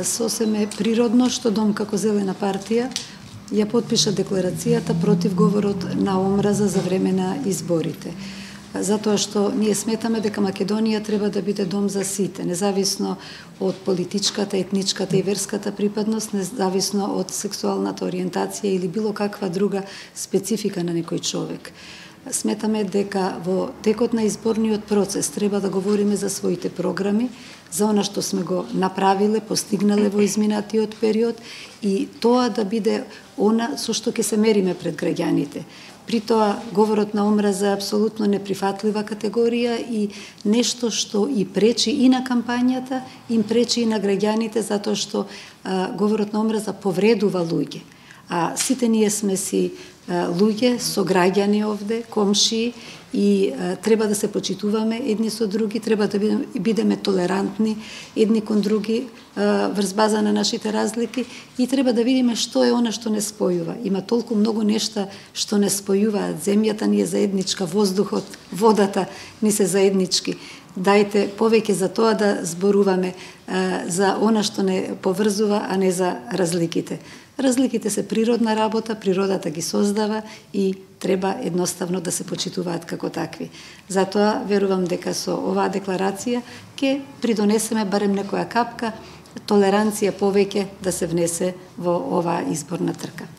Сосем е природно што Дом како Зелена партија ја потпиша декларацијата против говорот на омраза за време на изборите. Затоа што ние сметаме дека Македонија треба да биде дом за сите, независно од политичката, етничката и верската припадност, независно од сексуалната ориентација или било каква друга специфика на некој човек. Сметаме дека во текот на изборниот процес треба да говориме за своите програми, за она што сме го направиле, постигнале во изминатиот период и тоа да биде она со што ќе се мериме пред граѓаните. При тоа, говорот на омраза е апсолутно неприфатлива категорија и нешто што и пречи и на кампањата, им пречи и на граѓаните, затоа што говорот на омраза повредува луѓе. А сите ние сме си луѓе, сограѓани овде, комшии и треба да се почитуваме едни со други, треба да бидеме толерантни едни кон други врз база на нашите разлики и треба да видиме што е она што не спојува. Има толку многу нешта што не спојуваат. Земјата ни е заедничка, воздухот, водата ни се заеднички. Дајте повеќе за тоа да зборуваме за она што не поврзува, а не за разликите. Разликите се природна работа, природата ги создава и треба едноставно да се почитуваат како такви. Затоа верувам дека со оваа декларација ќе придонесеме барем некоја капка толеранција повеќе да се внесе во оваа изборна трка.